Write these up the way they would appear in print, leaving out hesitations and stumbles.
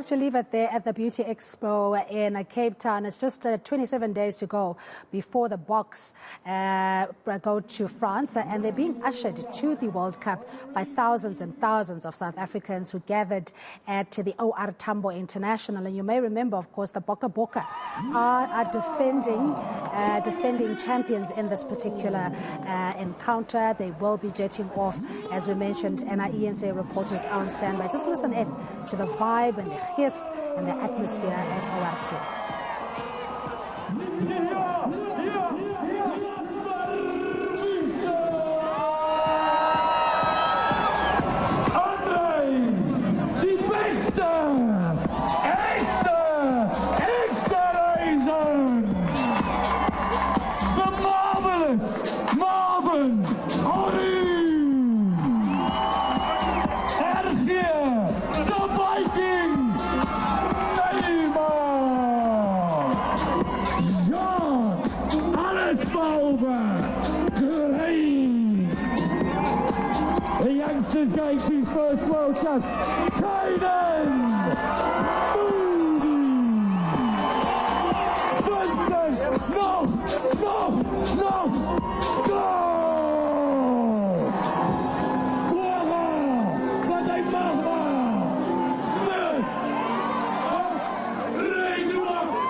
have to leave it there at the Beauty Expo in Cape Town. It's just 27 days to go before the Boks go to France, and they're being ushered to the World Cup by thousands and thousands of South Africans who gathered at the OR Tambo International. And you may remember, of course, the Boka Boka are defending champions in this particular encounter. They will be jetting off, as we mentioned, and our eNCA reporters are on standby. Just listen in to the vibe and the hiss and the atmosphere at OR. The youngsters going to his first World Cup. Kaiden! Vincent! No! Go! Wat een mama! Smith! Regenboks!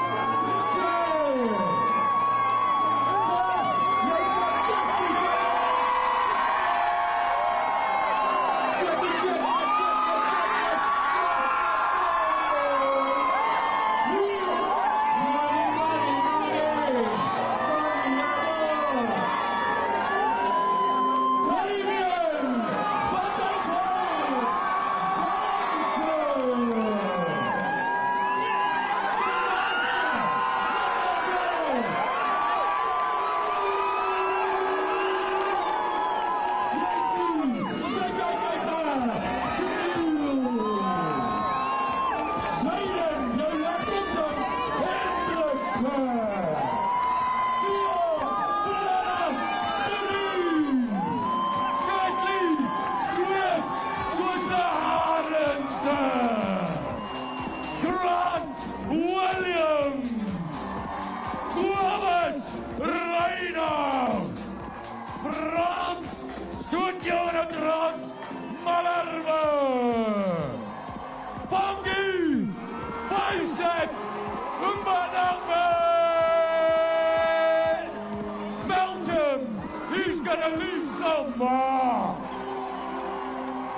He's gonna leave some marks.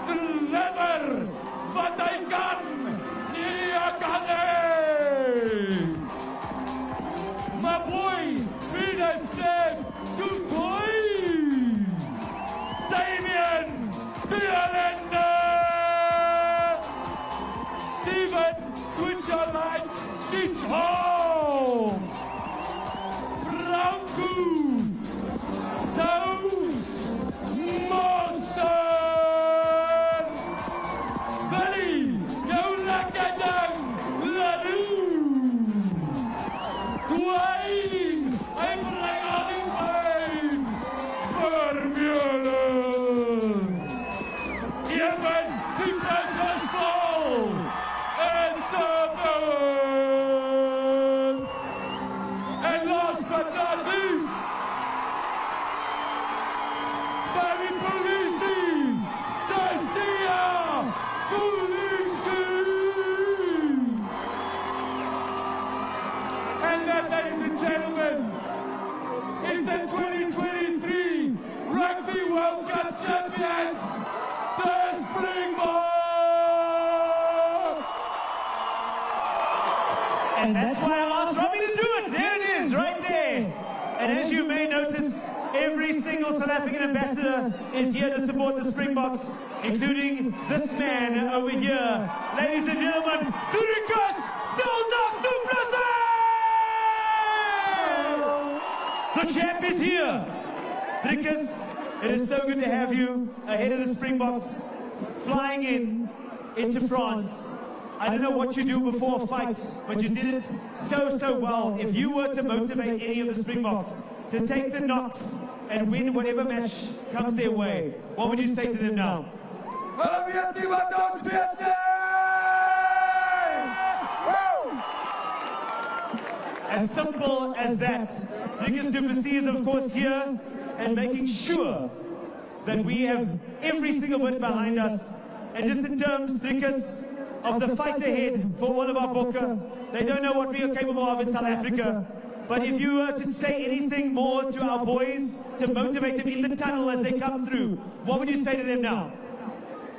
Deliver what I can. My boy, Peter Steph, to toy. Damien, the Stephen, switch your lights, it's home. Franco. And last but not least, Siya Kolisi, Siya Kolisi. And that, ladies and gentlemen, is the 2023 Rugby World Cup champions, the Springboks. And that's why I asked Robbie to do it. There it is, right there. And as you may notice, every single South African ambassador is here to support the Springboks, including this man over here. Ladies and gentlemen, Dricus Stilnox du Plessis! The champ is here. Dricus, it is so good to have you ahead of the Springboks, flying into France. I don't know what you do before a fight, but you did it so well. If you were to motivate any of the Springboks to take the knocks and win whatever match comes their way, what would you say to them now? Hulle weet nie wat ons weet nie! As simple as that. Dricus du Plessis is, of course, here and making sure that we have every single bit behind us. And just in terms, Dricus, of the fight ahead for all of our Bokke, they don't know what we are capable of in South Africa. But if you were to say anything more to our boys to motivate them in the tunnel as they come through, what would you say to them now?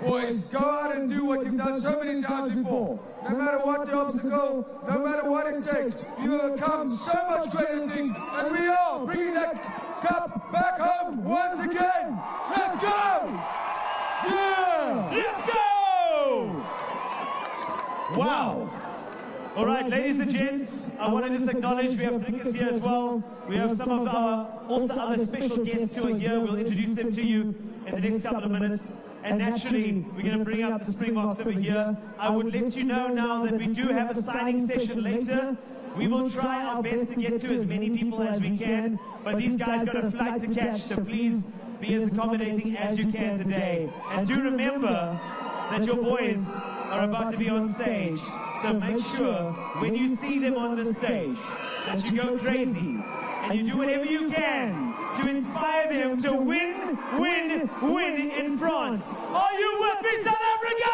Boys, go out and do what you've done so many times before. No matter what the obstacle, no matter what it takes, you will become so much greater things. And we are bringing that cup back home once again. Let's go! Yeah! Let's go! Wow! All right, ladies and gents, I want to just acknowledge we have Dricus here as well. We have some of our also other special guests who are here. We'll introduce them to you in the next couple of minutes. And naturally, we're going to bring up the Springboks over here. I would let you know now that we do have a signing session later. We will try our best to get to as many people as we can, but these guys got a flight to catch, so please be as accommodating as you can today. And do remember that your boys are about to be on stage, so make sure when you see them on the stage that you go crazy and you do whatever you can to inspire them to win, win, win in France. Are you with me, South Africa?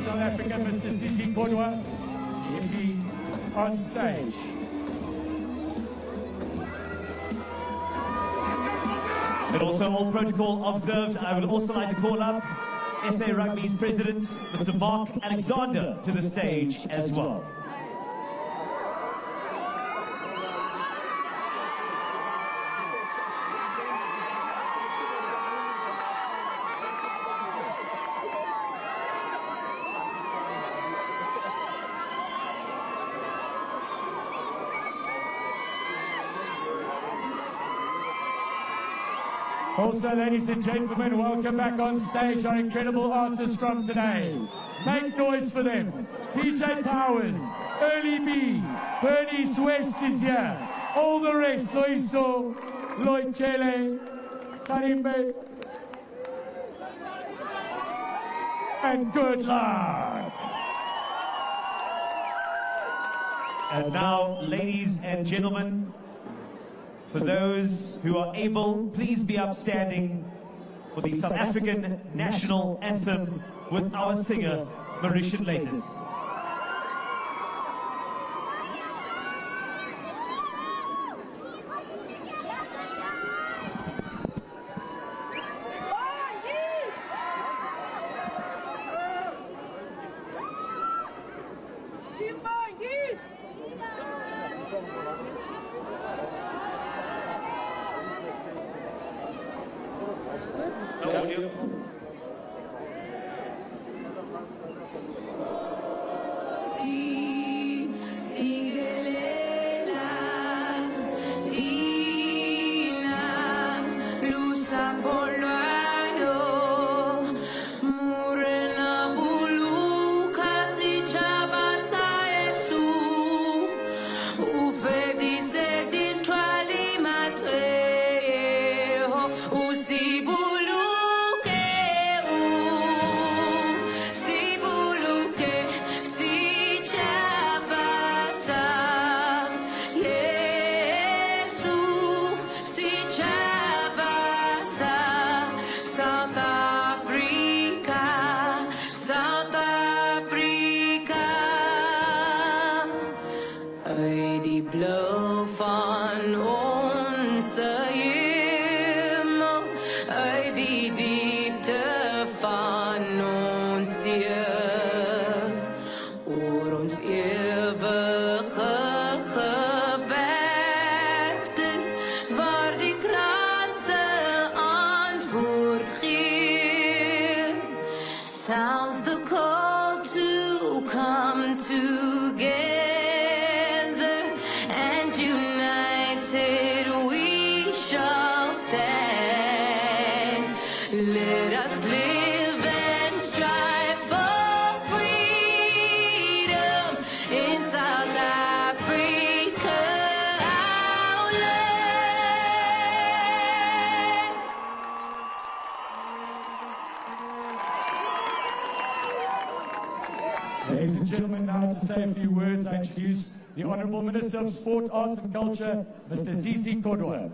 South Africa, Mr. Sisi Kodwa, the MP, on stage. And also all protocol observed, I would also like to call up SA Rugby's president, Mr. Mark Alexander, to the stage as well. Also, ladies and gentlemen, welcome back on stage our incredible artists from today. Make noise for them. PJ Powers, Early B, Bernice West is here. All the rest, Loiso, Lloyd Chele, Karimbe, and good luck. And now, ladies and gentlemen, for those who are able, please be upstanding for the South African National Anthem with our singer, Mauritian Latest. Sounds the call to come together, and united we shall stand. Let us live and strive for freedom in South Africa, our land. Ladies and gentlemen, now to say a few words, I introduce the Honourable Minister of Sport, Arts and Culture, Mr. Zizi Kodwa.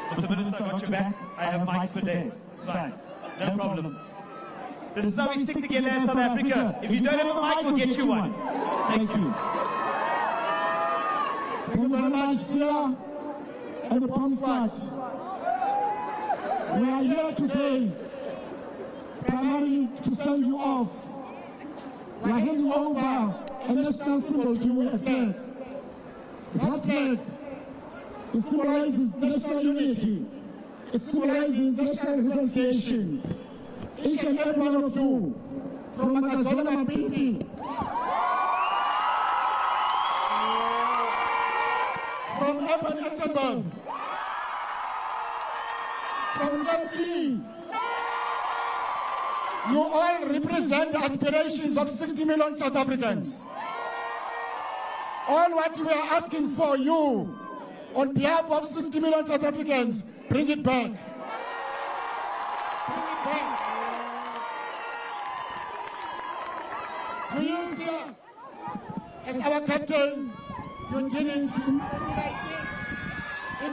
Mr. Minister, I got your back. I have mics for days. It's fine. No problem. This is how we stick together as South Africa. If you don't have a mic, we'll get you one. Thank you. Thank you very much, Siya and the Pom Squad. We are here today primarily to send you off. We are handing over a national symbol to you, a flag. That flag, it symbolizes national unity. It symbolizes national reconciliation. Each and every one of you, from Magazola Mapipi, from Urban Ettenberg, from Kentley, you all represent the aspirations of 60 million South Africans. All what we are asking for you, on behalf of 60 million South Africans, bring it back. Bring it back. To you, Siya, as our captain, You did it in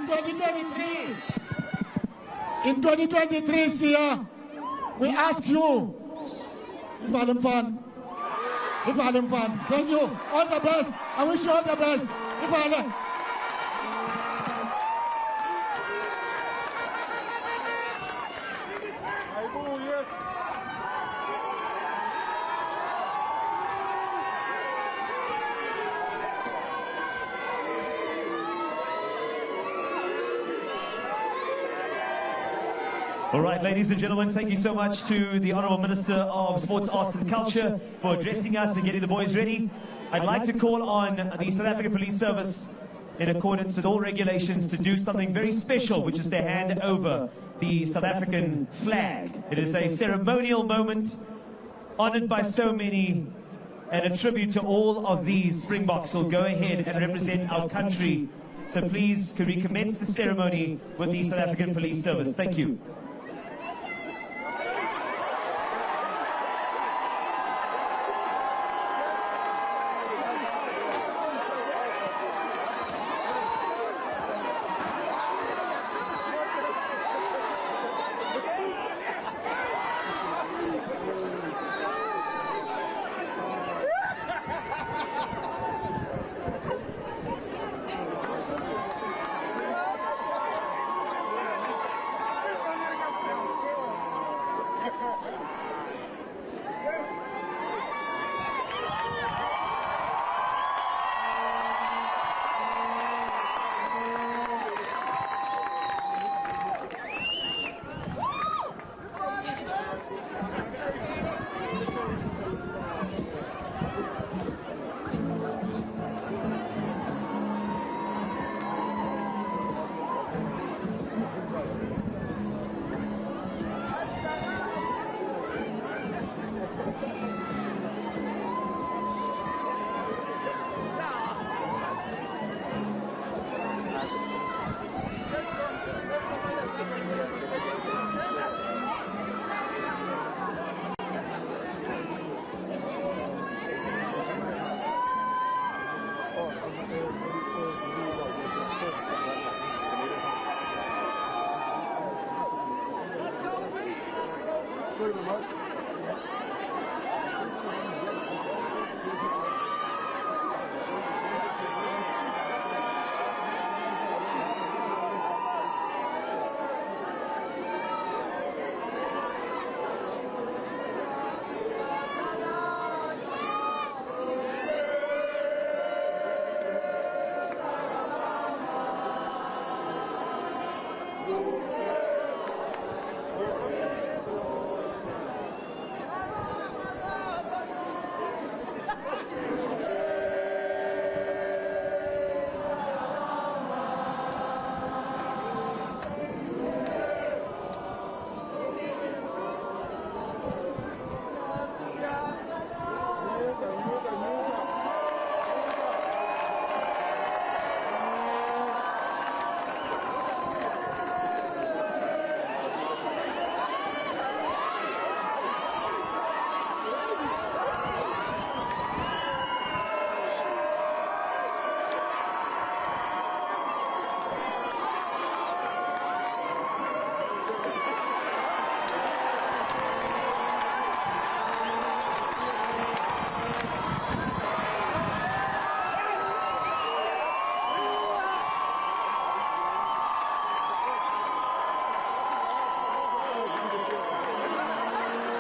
2023. In 2023, Siya, we ask you, Thank you. All the best. I wish you all the best. All right, ladies and gentlemen, thank you so much to the Honourable Minister of Sports, Arts and Culture for addressing us and getting the boys ready. I'd like to call on the South African Police Service, in accordance with all regulations, to do something very special, which is to hand over the South African flag. It is a ceremonial moment, honoured by so many, and a tribute to all of these Springboks who will go ahead and represent our country. So please, could we commence the ceremony with the South African Police Service? Thank you.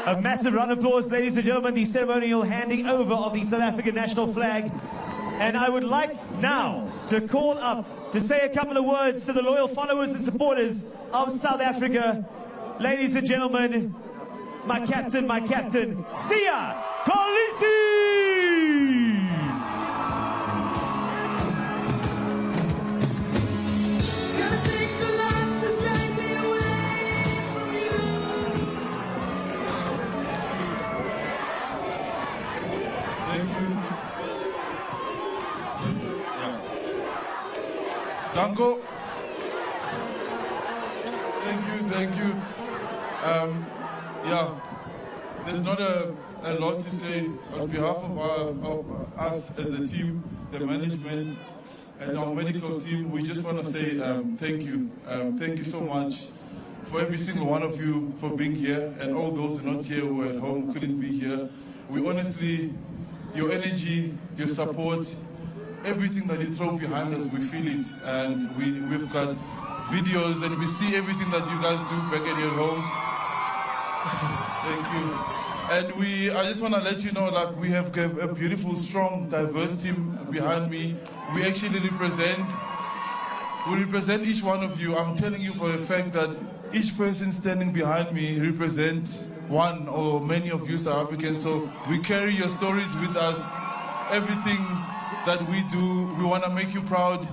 A massive round of applause, ladies and gentlemen, the ceremonial handing over of the South African national flag. And I would like now to call up to say a couple of words to the loyal followers and supporters of South Africa. Ladies and gentlemen, my captain, Siya Kolisi! Danko. Thank you. Yeah, there's not a a lot to say on behalf of us as a team, the management, and our medical team. We just want to say thank you. Thank you so much for every single one of you for being here, and all those who are not here, who are at home, couldn't be here. We honestly, your energy, your support, everything that you throw behind us, we feel it, and we've got videos and we see everything that you guys do back at your home. Thank you. And I just want to let you know, like, we have a beautiful, strong, diverse team behind me. We actually represent each one of you. I'm telling you for a fact that each person standing behind me represents one or many of you South Africans. So we carry your stories with us. Everything that we do, we want to make you proud.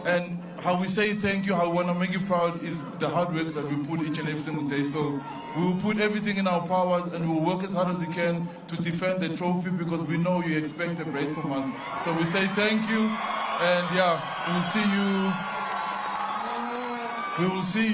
And how we say thank you, how we want to make you proud is the hard work that we put each and every single day. So we will put everything in our power and we'll work as hard as we can to defend the trophy, because we know you expect a break from us. So we say thank you, and yeah, we will see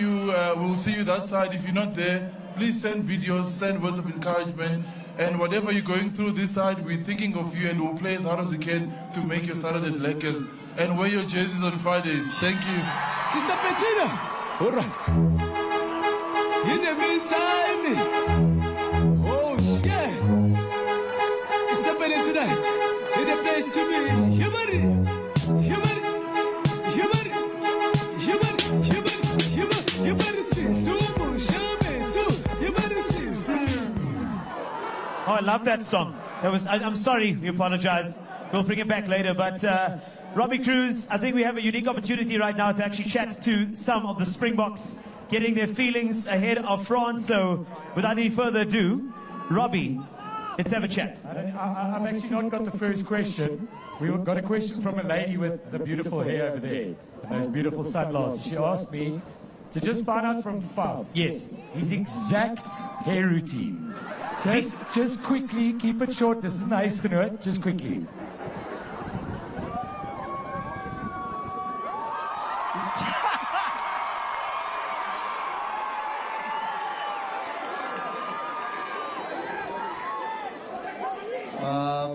you that side. If you're not there, please send videos, send words of encouragement, and whatever you're going through this side, we're thinking of you and we'll play as hard as we can to make your Saturdays lekkers. And wear your jerseys on Fridays. Thank you. Sister Bettina. All right. In the meantime, oh shit, it's happening tonight. In the place to be, human. Oh, I love that song. I'm sorry, we apologize. We'll bring it back later, but Robbie Cruz, I think we have a unique opportunity right now to actually chat to some of the Springboks, getting their feelings ahead of France. So without any further ado, Robbie, let's have a chat. I've actually not got the first question. We got a question from a lady with the beautiful hair over there, and those beautiful sunglasses. She asked me to just find out from Faf. Yes. His exact hair routine. Just quickly, keep it short. This is nice, genoot. Just quickly.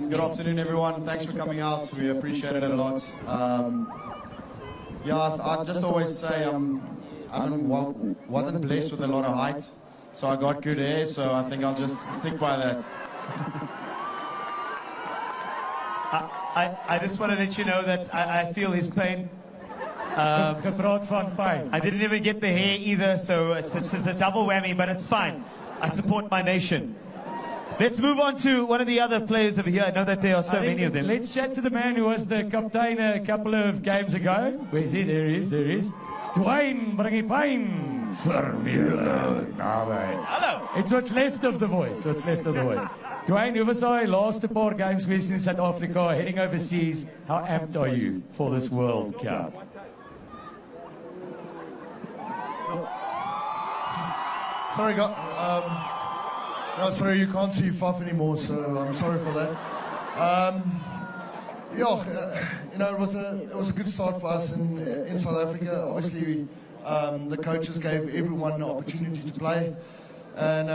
Good afternoon, everyone. Thanks for coming out. We appreciate it a lot. I just always say wasn't blessed with a lot of height, so I got good hair, so I think I'll just stick by that. I just want to let you know that I feel his pain. I didn't even get the hair either, so it's a double whammy, but it's fine. I support my nation. Let's move on to one of the other players over here. I know that there are so many of them. Let's chat to the man who was the captain a couple of games ago. Where is he? There he is. Dwayne, bring pijn. Formula. Hello. It's what's left of the voice. Dwayne, hoe was hy laaste paar games geweest in South Africa, heading overseas? How amped are you for this World Cup? Sorry, sorry, you can't see Faf anymore, so I'm sorry for that. It was a good start for us in South Africa. Obviously, the coaches gave everyone an opportunity to play, and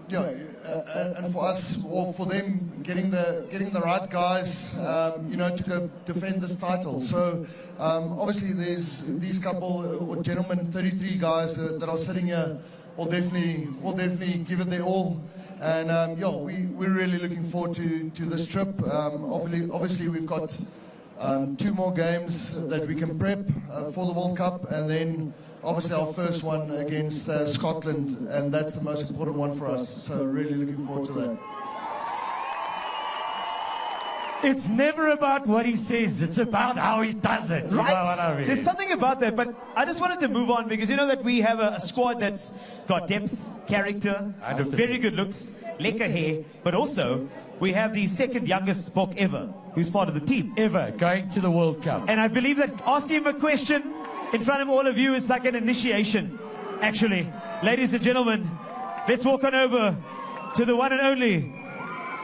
and for us or for them getting the right guys, to go defend this title. So obviously, there's these couple or gentlemen, 33 guys that are sitting here. We'll definitely give it their all, and we're really looking forward to this trip. Obviously, we've got 2 more games that we can prep for the World Cup, and then obviously our first one against Scotland, and that's the most important one for us. So really looking forward to that. It's never about what he says, it's about how he does it. Right? You know what I mean? There's something about that, but I just wanted to move on because you know that we have a squad that's got depth, character, very good looks, lekker hair, but also we have the second youngest Bok ever who's part of the team. Ever going to the World Cup. And I believe that asking him a question in front of all of you is like an initiation, actually. Ladies and gentlemen, let's walk on over to the one and only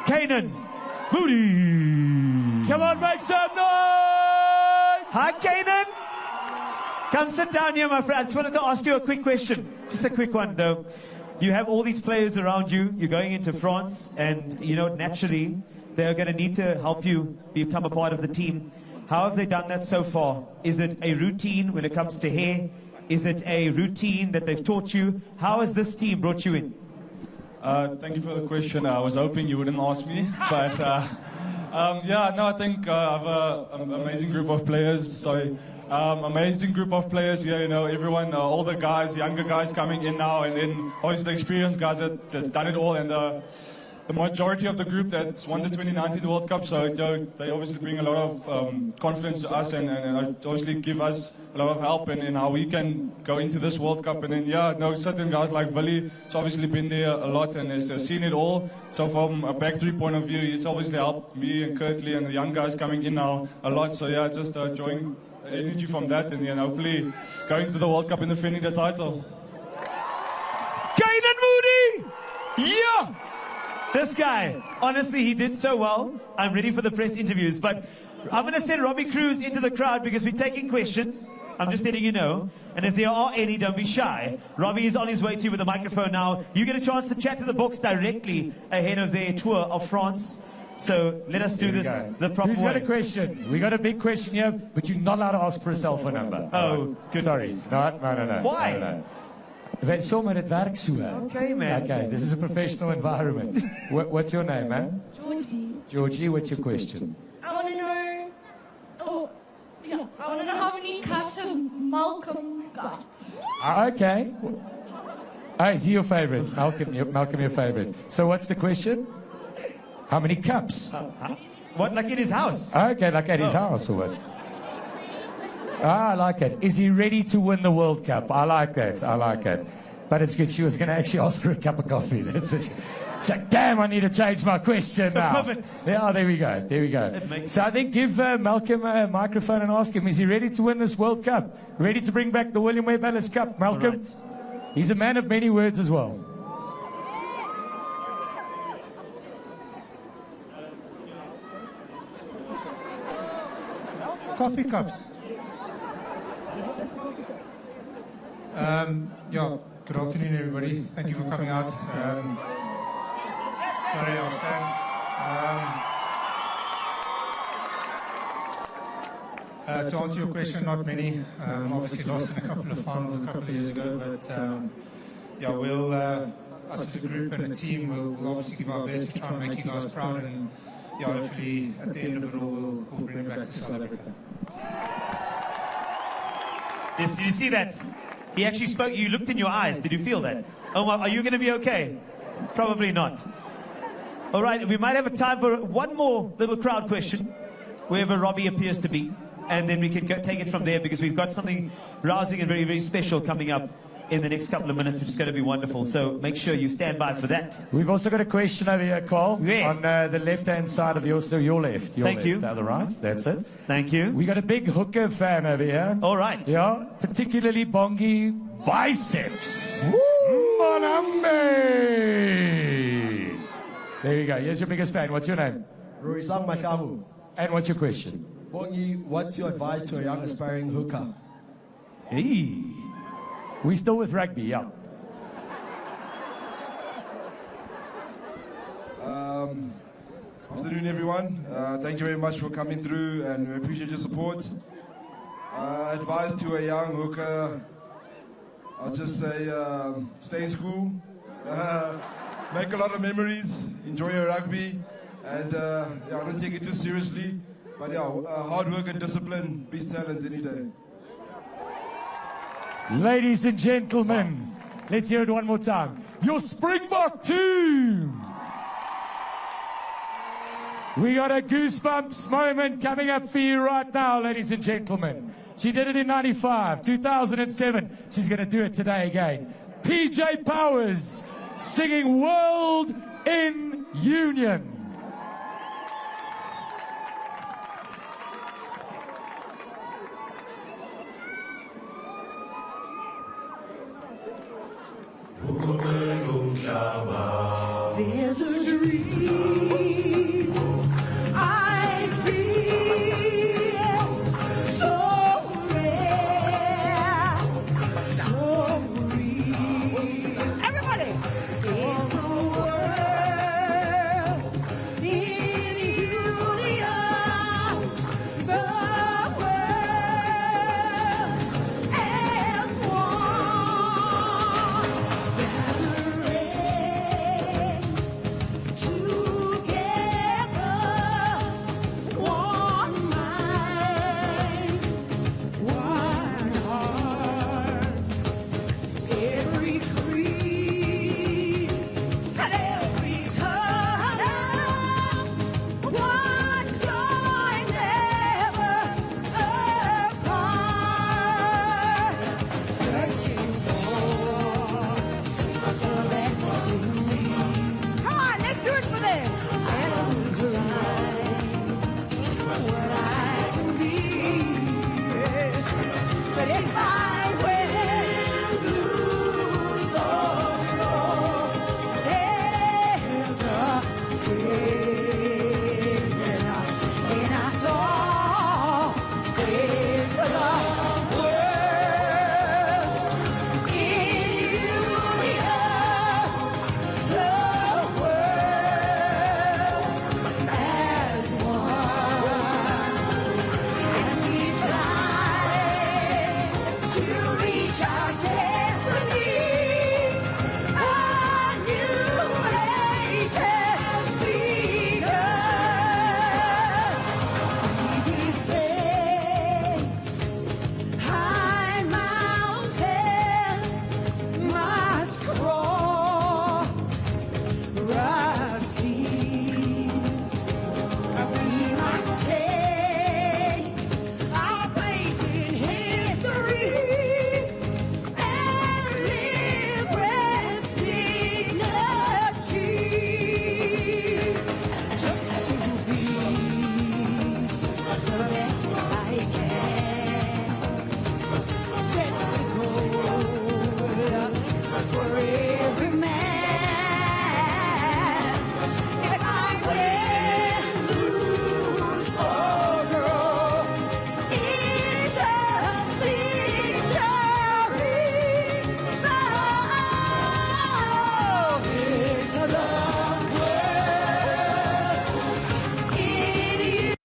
Kanan Moody. Come on, make some noise! Hi, Kanan. Come sit down here, my friend. I just wanted to ask you a quick question. Just a quick one, though. you have all these players around you. You're going into France, and you know naturally they're going to need to help you become a part of the team. How have they done that so far? Is it a routine when it comes to hair? Is it a routine that they've taught you? How has this team brought you in? Thank you for the question. I was hoping you wouldn't ask me, but yeah, no, I think I have an amazing group of players. So amazing group of players here. You know, everyone, all the guys, younger guys coming in now, and then obviously the experienced guys that's done it all, and the majority of the group that's won the 2019 World Cup. So they obviously bring a lot of confidence to us, and obviously give us a lot of help in how we can go into this World Cup. And then, yeah, no, certain guys like Willie, he's obviously been there a lot and has seen it all. So from a back three point of view, he's obviously helped me and Kurtley and the young guys coming in now a lot. So yeah, just enjoying the energy from that, and then hopefully going to the World Cup and defending the title. Kaiden Moody! Yeah! This guy, honestly, he did so well. I'm ready for the press interviews, but I'm going to send Robbie Cruz into the crowd because we're taking questions. I'm just letting you know. And if there are any, don't be shy. Robbie is on his way to you with the microphone now. You get a chance to chat to the Boks directly ahead of their tour of France. So let us do this the proper way. Who's got a question? We got a big question here, but you're not allowed to ask for a cell phone number. Oh, goodness. Sorry. No. Why? No. Sommer, het werkt so. Okay, man. Okay, this is a professional environment. What's your name, man? Georgie. Georgie, what's your question? I want to know. I want to know how many cups have Malcolm got. Okay. Oh, is he your favorite? Malcolm, your favorite. So what's the question? How many cups? What, like in his house? Okay, like at his house or what? I like it. Is he ready to win the World Cup? I like that. But it's good. She was going to actually ask for a cup of coffee. That's it. She's like, damn, I need to change my question now. Pivot. Yeah, there we go. So I think give Malcolm a microphone and ask him, is he ready to win this World Cup? Ready to bring back the William Webb Ellis Cup? Malcolm? Right. He's a man of many words as well. Coffee cups. Yeah, good afternoon, everybody. Thank you for coming out. Sorry, I'll stand. To answer your question, not many. Obviously lost in a couple of finals a couple of years ago, but yeah, we'll, us as a group and a team, we'll obviously give our best to try and make you guys proud, and yeah, hopefully at the end of it all, we'll bring it back to South Africa. Did you see that? He actually spoke. You looked in your eyes. Did you feel that? Oh, are you going to be okay? Probably not. All right, we might have a time for one more little crowd question, wherever Robbie appears to be, and then we can take it from there, because we've got something rousing and very, very special coming up in the next couple of minutes, which is going to be wonderful. So make sure you stand by for that. We've also got a question over here, Carl, on the left-hand side of your left. Thank you. The other right. That's it. Thank you. We got a big hooker fan over here. All right. Yeah, particularly bongy biceps. Monambe. There you go. Here's your biggest fan. What's your name? Ruizang Mahlamu. And what's your question? Bongi, what's your advice to a young aspiring hooker? Hey. We still with rugby, yeah. Afternoon, everyone. Thank you very much for coming through, and we appreciate your support. Advice to a young hooker, I'll just say stay in school, make a lot of memories, enjoy your rugby, and yeah, don't take it too seriously. But yeah, hard work and discipline beats talent any day. Ladies and gentlemen, let's hear it one more time. Your Springbok team! We got a goosebumps moment coming up for you right now, ladies and gentlemen. She did it in 95, 2007. She's going to do it today again. PJ Powers singing World in Union. There's a dream I feel so rare, so real. Everybody! Sets the goal for every man. If I win, lose, or draw, it's a victory. So it's a long world in you.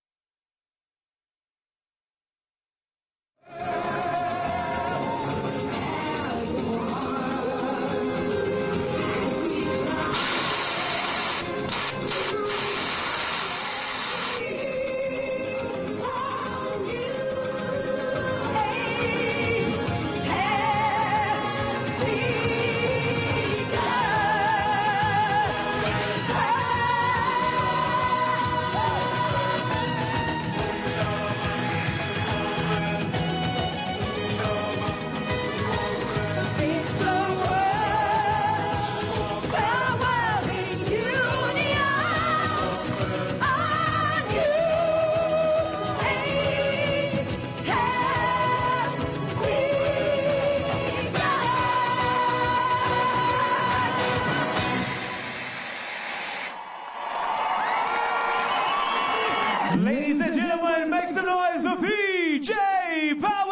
It's the world in union. A new age has begun. Ladies and gentlemen, make some noise for PJ Powers!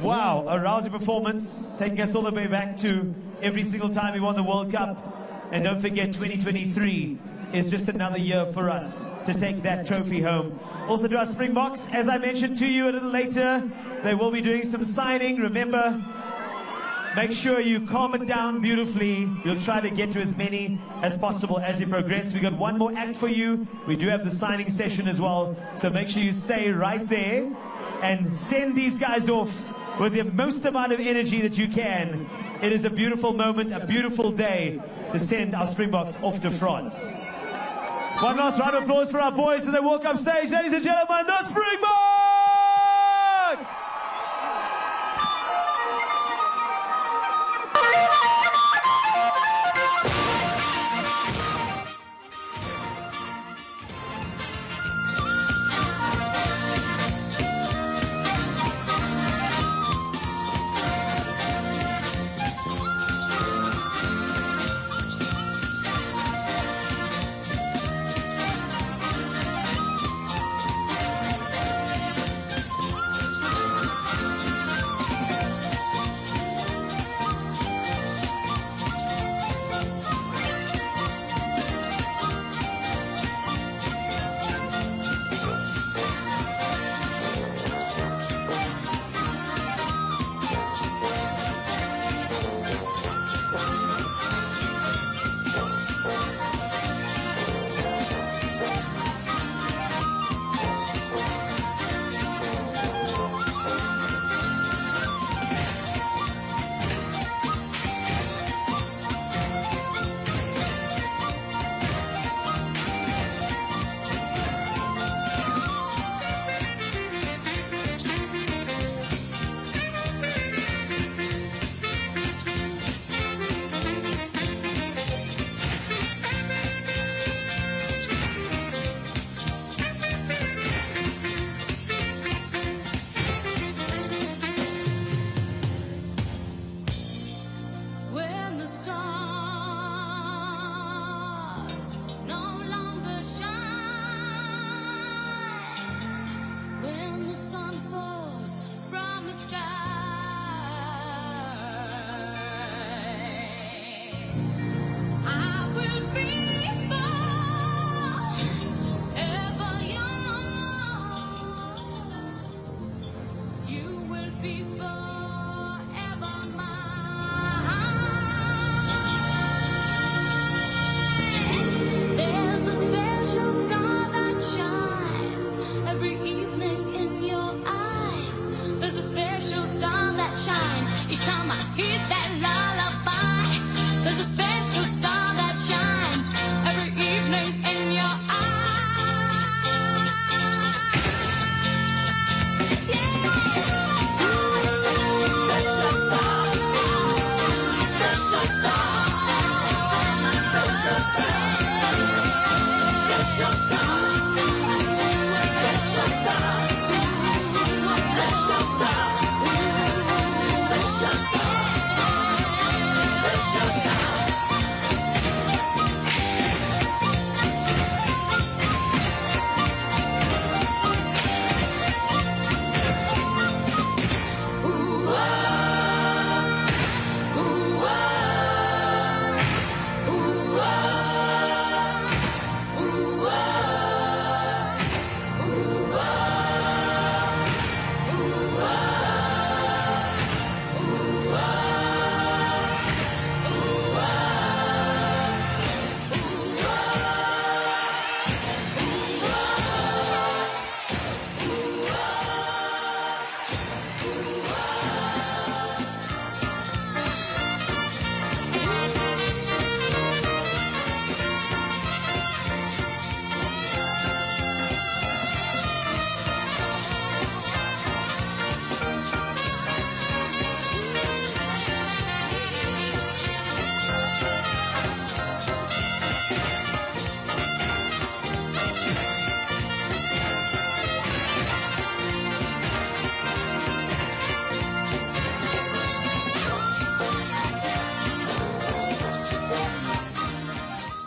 Wow, a rousing performance, taking us all the way back to every single time we won the World Cup. And don't forget, 2023 is just another year for us to take that trophy home. Also to our Springboks, as I mentioned to you a little later, they will be doing some signing. Remember, make sure you calm it down beautifully. We'll try to get to as many as possible as you progress. We got one more act for you. We do have the signing session as well. So make sure you stay right there and send these guys off with the most amount of energy that you can. It is a beautiful moment, a beautiful day to send our Springboks off to France. One last round of applause for our boys as they walk up stage. Ladies and gentlemen, the Springboks!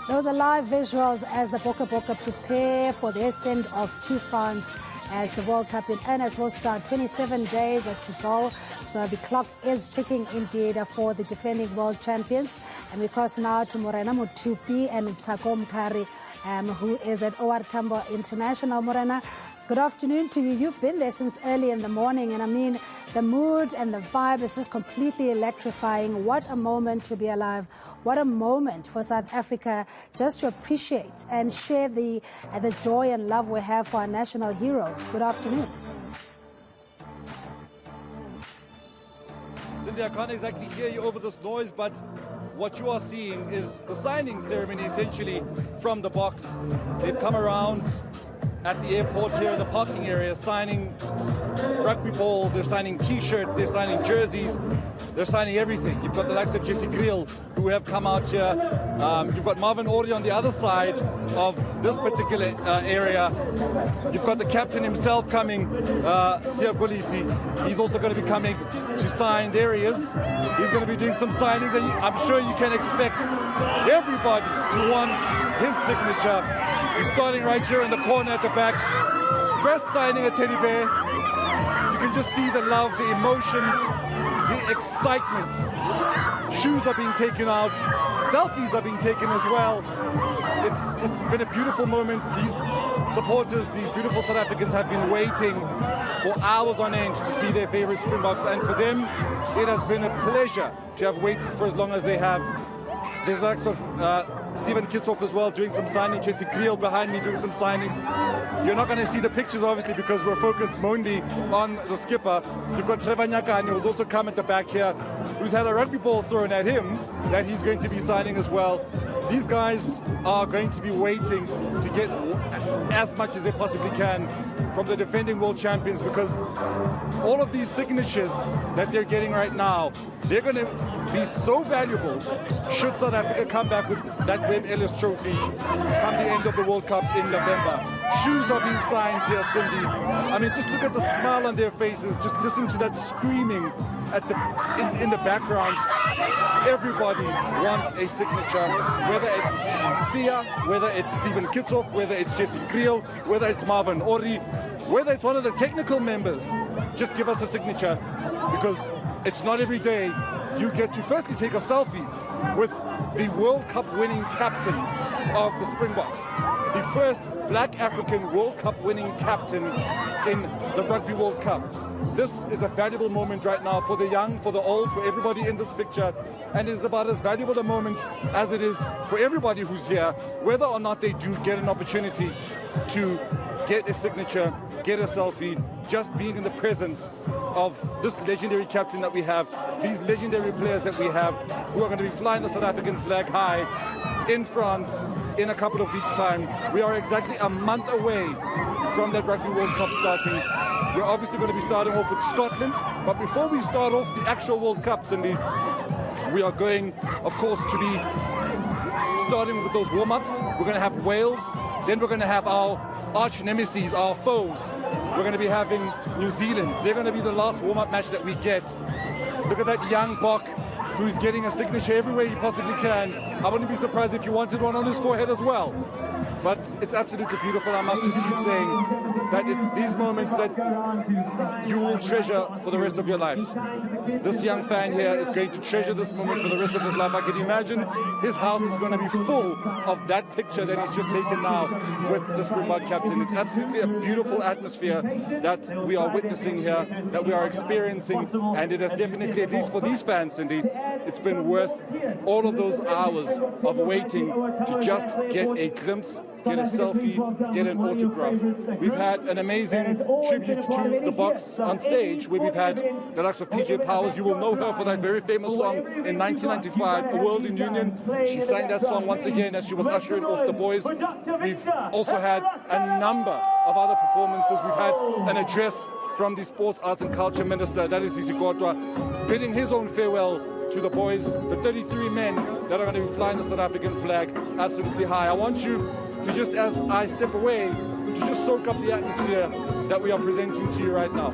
Those are live visuals as the Boka Boka prepare for their send-off to France as the World Cup in earnest will start. 27 days to go, so the clock is ticking indeed for the defending world champions. And we cross now to Morena Mutupi and Tsako Mkari, who is at OR Tambo International. Morena, good afternoon to you. You've been there since early in the morning, and I mean, the mood and the vibe is just completely electrifying. What a moment to be alive. What a moment for South Africa just to appreciate and share the joy and love we have for our national heroes. Good afternoon. Cindy, I can't exactly hear you over this noise, but what you are seeing is the signing ceremony essentially from the box. They've come around at the airport here in the parking area signing rugby balls, they're signing t-shirts, they're signing jerseys, they're signing everything. You've got the likes of Jesse Kriel who have come out here. You've got Marvin Ori on the other side of this particular area. You've got the captain himself coming, Siya Kolisi. He's also going to be coming to sign. There he is. He's going to be doing some signings, and I'm sure you can expect everybody to want his signature. He's starting right here in the corner at the back. First signing a teddy bear. You can just see the love, the emotion, the excitement. Shoes are being taken out. Selfies are being taken as well. It's been a beautiful moment. These supporters, these beautiful South Africans have been waiting for hours on end to see their favorite Springboks, and for them, it has been a pleasure to have waited for as long as they have. There's lots of Steven Kitsoff as well doing some signing. Jesse Kriel behind me doing some signings. You're not going to see the pictures obviously because we're focused mainly on the skipper. You've got Trevor Nyakane who's also come at the back here, who's had a rugby ball thrown at him that he's going to be signing as well. These guys are going to be waiting to get as much as they possibly can from the defending world champions, because all of these signatures that they're getting right now, they're going to be so valuable should South Africa come back with that Webb Ellis trophy come the end of the World Cup in November. Shoes are being signed here, Cindy. I mean, just look at the smile on their faces. Just listen to that screaming at in the background. Everybody wants a signature, whether it's Siya, whether it's Steven Kitsoff, whether it's Jesse Kriel, whether it's Marvin Ori, whether it's one of the technical members. Just give us a signature, because it's not every day you get to firstly take a selfie with the World Cup winning captain of the Springboks, the first black African World Cup winning captain in the Rugby World Cup. This is a valuable moment right now for the young, for the old, for everybody in this picture, and it is about as valuable a moment as it is for everybody who's here, whether or not they do get an opportunity to get a signature, get a selfie, just being in the presence of this legendary captain that we have, these legendary players that we have, who are going to be flying the South African flag high in France in a couple of weeks' time. We are exactly a month away from that Rugby World Cup starting. We're obviously going to be starting off with Scotland, but before we start off the actual World Cup, Cindy, we are going, of course, to be starting with those warm-ups. We're going to have Wales, then we're going to have our arch nemesis, our foes. We're going to be having New Zealand. They're going to be the last warm-up match that we get. Look at that young Bok who's getting a signature everywhere he possibly can. I wouldn't be surprised if you wanted one on his forehead as well. But it's absolutely beautiful. I must just keep saying that it's these moments that you will treasure for the rest of your life. This young fan here is going to treasure this moment for the rest of his life. I can imagine his house is going to be full of that picture that he's just taken now with the Springbok captain. It's absolutely a beautiful atmosphere that we are witnessing here, that we are experiencing, and it has definitely, at least for these fans, Cindy, it's been worth all of those hours of waiting to just get a glimpse, get a selfie, get an autograph. We've had an amazing tribute to the Boks on stage, where we've had the likes of PJ Powers. You will know her for that very famous song in 1995, A World in Union. She sang that song once again as she was ushering off the boys. We've also had a number of other performances. We've had an address from the Sports, Arts and Culture Minister, that is Isigodwa, bidding his own farewell to the boys, the 33 men that are going to be flying the South African flag absolutely high. I want you to just, as I step away, to just soak up the atmosphere that we are presenting to you right now.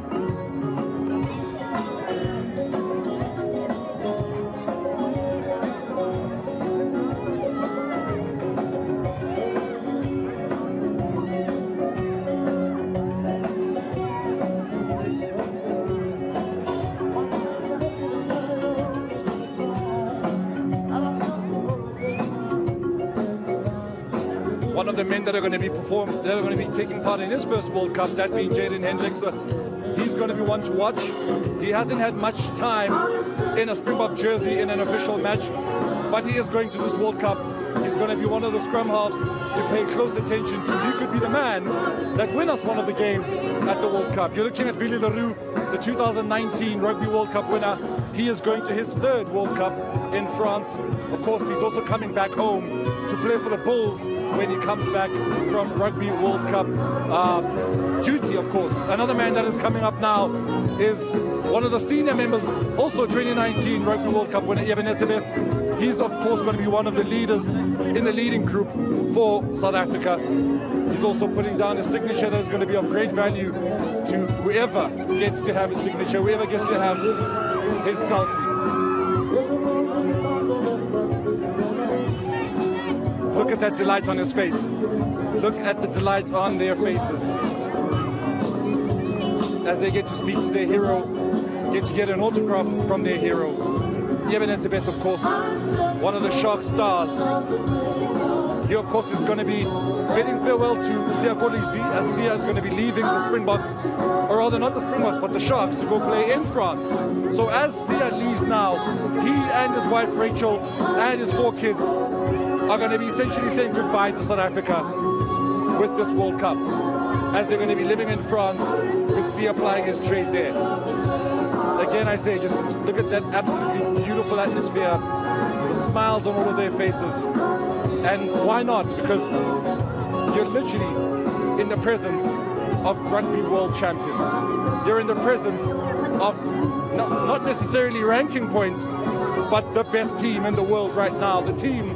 one of the men that are going to be taking part in his first World Cup, that being Jaden Hendricks. He's going to be one to watch. He hasn't had much time in a Springbok jersey in an official match, but he is going to this World Cup. He's going to be one of the scrum halves to pay close attention to. He could be the man that win us one of the games at the World Cup. You're looking at Willie Leroux, the 2019 Rugby World Cup winner. He is going to his third World Cup in France. Of course, he's also coming back home to play for the Bulls when he comes back from Rugby World Cup duty, of course. Another man that is coming up now is one of the senior members, also 2019 Rugby World Cup winner, Evanesabeth. He's, of course, going to be one of the leaders in the leading group for South Africa. He's also putting down a signature that is going to be of great value to whoever gets to have his signature, whoever gets to have his selfie. Look at that delight on his face. Look at the delight on their faces as they get to speak to their hero, get to get an autograph from their hero. Evanesabeth, of course, one of the Shark stars. He, of course, is going to be bidding farewell to Siya Kolisi, as Siya is going to be leaving the Springboks, or rather not the Springboks, but the Sharks, to go play in France. So as Siya leaves now, he and his wife Rachel and his 4 kids are going to be essentially saying goodbye to South Africa with this World Cup, as they're going to be living in France with Siya plying his trade there. Again, I say, just look at that absolutely beautiful atmosphere, the smiles on all of their faces. And why not? Because you're literally in the presence of rugby world champions. You're in the presence of not necessarily ranking points, but the best team in the world right now, the team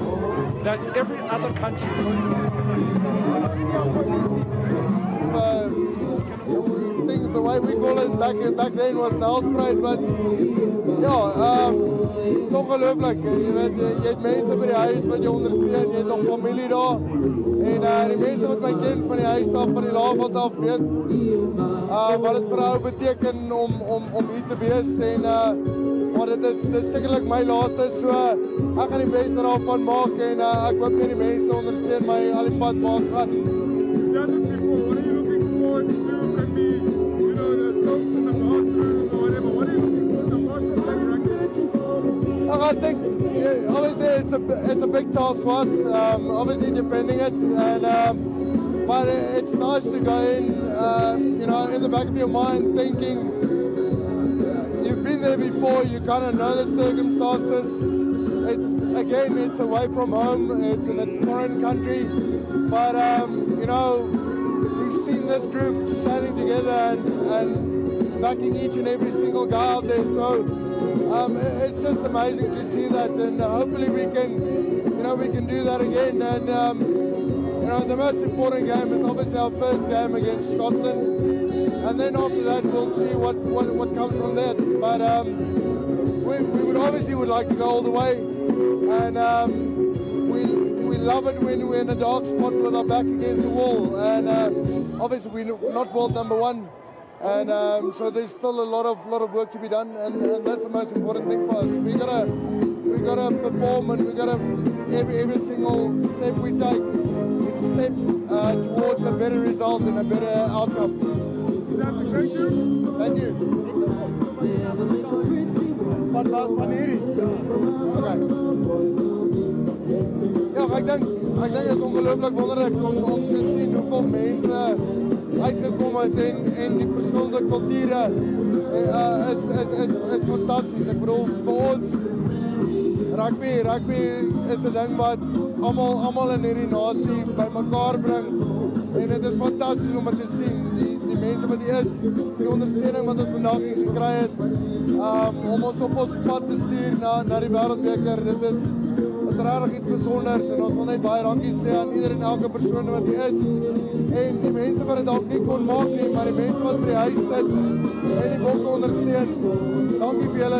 that every other country... Things the way we call it back then was Nelspruit, but ja, it's ongelooflik. Jy het mense by die huis wat jy ondersteun, jy het nog familie daar. En die mense wat my ken van die huis af, van die laafbad af, weet wat dit vir jou beteken om hier te wees. En maar dit is sekerlik my laaste, so ek gaan die beste daarvan maak en ek hoop net die mense ondersteun my al die pad waar ek gaan. I think obviously it's a big task for us. Obviously defending it, and but it's nice to go in, in the back of your mind thinking you've been there before. You kind of know the circumstances. It's away from home. It's in a foreign country, but we've seen this group standing together and backing each and every single guy out there. So. It's just amazing to see that, and hopefully we can do that again. And the most important game is obviously our first game against Scotland, and then after that we'll see what comes from that. But we would like to go all the way, and we love it when we're in a dark spot with our back against the wall. And obviously we're not world number 1. And so there's still a lot of work to be done, and that's the most important thing for us. We gotta perform, and we gotta every single step we take, it's a step towards a better result and a better outcome. Thank you. Van hierdie. Okay. Ja, ek dink dit is ongelooflik wonderlik om te sien hoeveel mense uitgekom het en die verskillende kulture is fantasties. Ek bedoel, vir ons rugby is 'n ding wat almal in hierdie nasie bymekaar bring, en dit is fantasties om dit te sien. Die mense wat hier is, die ondersteuning wat ons vandag hier gekry het, om ons op ons pad te stuur na die Wêreldbeker. Dit is regtig iets besonders, en ons wil net baie dankie sê aan iedereen, elke persoon wat hier is, en die mense wat dit dalk nie kon maak nie, maar die mense wat by die huis sit en die bokke ondersteun. Dankie vir julle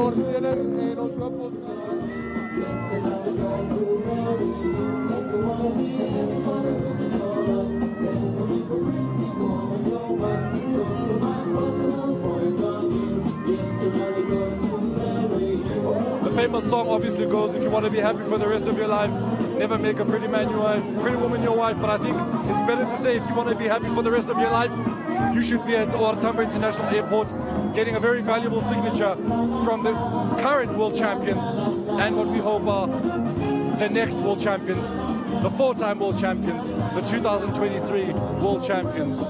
ondersteuning, en ons hoop ons The famous song obviously goes, if you want to be happy for the rest of your life, never make a pretty man your wife, pretty woman your wife, but I think it's better to say if you want to be happy for the rest of your life, you should be at OR Tambo International Airport getting a very valuable signature from the current world champions and what we hope are the next world champions, the 4-time world champions, the 2023 world champions.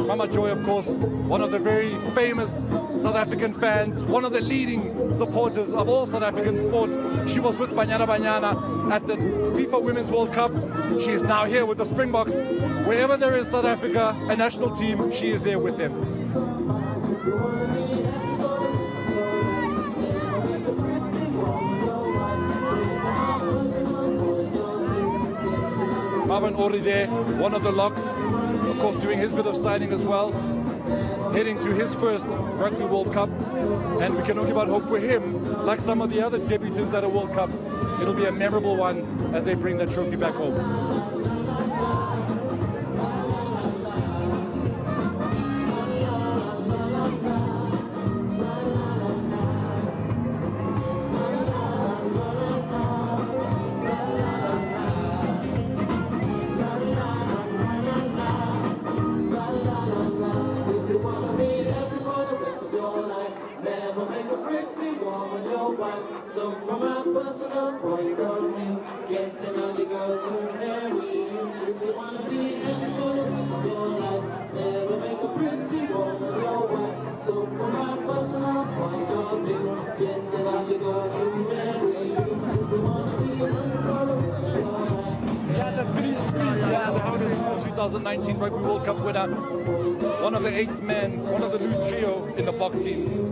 Mama Joy, of course, one of the very famous South African fans, one of the leading supporters of all South African sport. She was with Banyana Banyana at the FIFA Women's World Cup. She is now here with the Springboks. Wherever there is South Africa, a national team, she is there with them. Marvin Ori there, one of the locks, of course doing his bit of signing as well, heading to his first Rugby World Cup, and we can only but hope for him, like some of the other debutants at a World Cup, it'll be a memorable one as they bring that trophy back home. So from my personal point of view, get to know the girls who marry you. If you wanna be happy for the rest of your life, never make a pretty woman your wife. So from my personal point of view, get to know the girls who marry you. If you wanna be happy for the rest of your life. Yeah, the Finnish Speed, 2019 Rugby World Cup winner, one of the 8th men, one of the loose trio in the Bok team.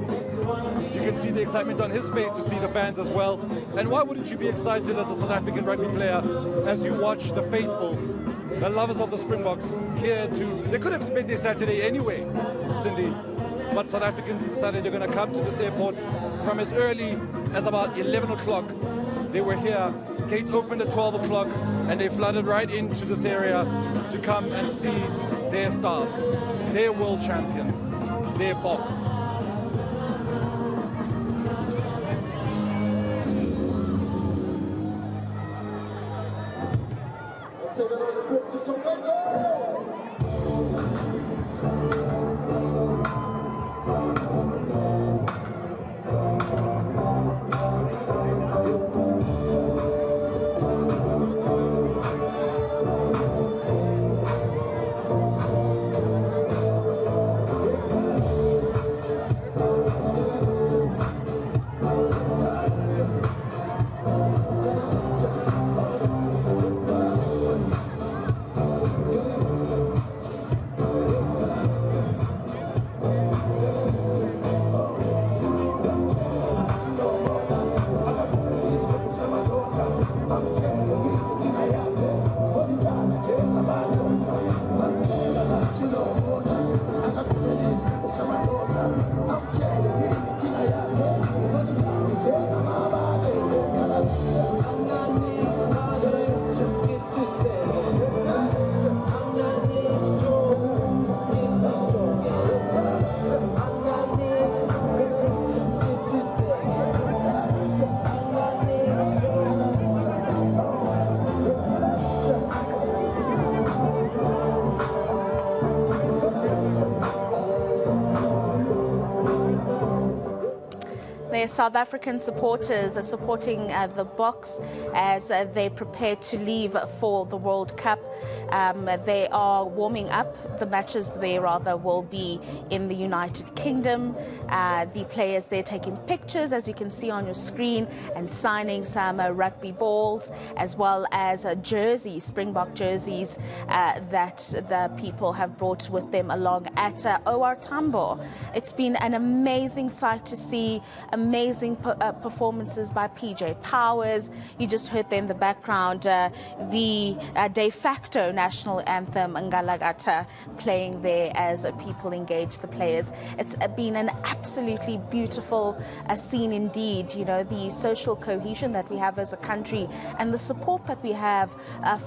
You can see the excitement on his face to see the fans as well. And why wouldn't you be excited as a South African rugby player as you watch the faithful, the lovers of the Springboks here too? They could have spent their Saturday anyway, Cindy, but South Africans decided they're going to come to this airport from as early as about 11 o'clock. They were here, gates opened at 12 o'clock, and they flooded right into this area to come and see their stars, their world champions, their Boks. Their South African supporters are supporting the Boks as they prepare to leave for the World Cup. They are warming up. The matches there rather will be in the United Kingdom. The players there taking pictures, as you can see on your screen, and signing some rugby balls, as well as jerseys, Springbok jerseys that the people have brought with them along at OR Tambo. It's been an amazing sight to see. Amazing performances by PJ Powers. You just heard there in the background the de facto national anthem, Ngalagata, playing there as people engage the players. It's been an absolutely beautiful scene indeed. You know, the social cohesion that we have as a country and the support that we have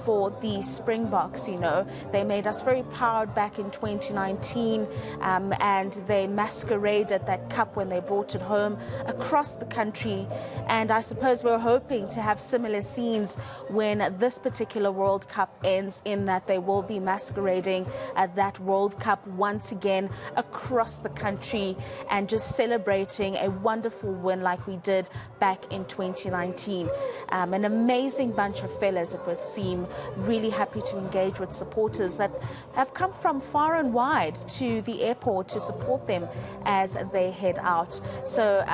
for the Springboks. You know, they made us very proud back in 2019 and they masqueraded that cup when they brought it home. across the country. And I suppose we're hoping to have similar scenes when this particular World Cup ends, in that they will be masquerading at that World Cup once again across the country and just celebrating a wonderful win like we did back in 2019. An amazing bunch of fellas, it would seem, really happy to engage with supporters that have come from far and wide to the airport to support them as they head out. So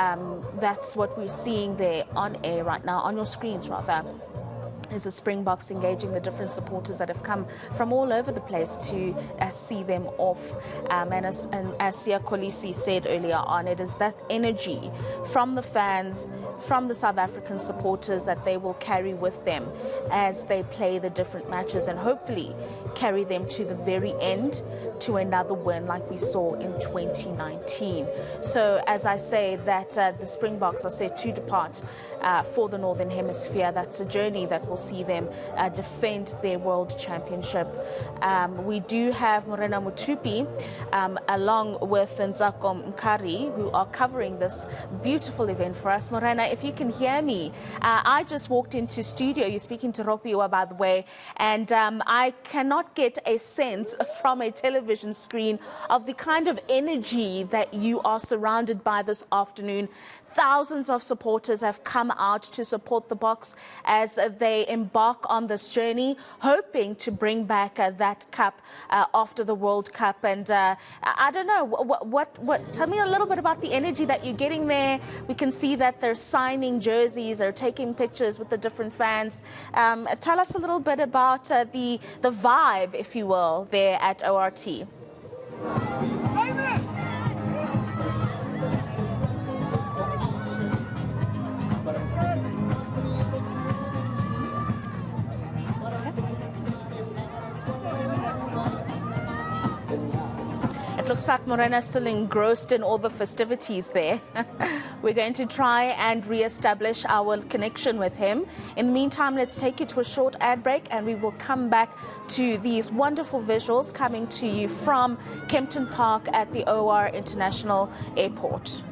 that's what we're seeing there on air right now, on your screens rather, is the Springboks engaging the different supporters that have come from all over the place to see them off. And as Siya Kolisi said earlier on, it is that energy from the fans, from the South African supporters, that they will carry with them as they play the different matches, and hopefully carry them to the very end to another win like we saw in 2019. So as I say that the Springboks are set to depart for the Northern Hemisphere. That's a journey that will see them defend their World Championship. We do have Morena Mutupi along with Nzako Mkari, who are covering this beautiful event for us. Morena, if you can hear me, I just walked into studio. You're speaking to Ropiwa, by the way, and I cannot get a sense from a television screen of the kind of energy that you are surrounded by this afternoon. Thousands of supporters have come out to support the Boks as they embark on this journey, hoping to bring back that cup after the World Cup. And I don't know, what? Tell me a little bit about the energy that you're getting there. We can see that they're signing jerseys, they're taking pictures with the different fans. Tell us a little bit about the vibe, if you will, there at ORT. It looks like Morena is still engrossed in all the festivities there. We're going to try and re-establish our connection with him. In the meantime, let's take you to a short ad break, and we will come back to these wonderful visuals coming to you from Kempton Park at the OR International Airport.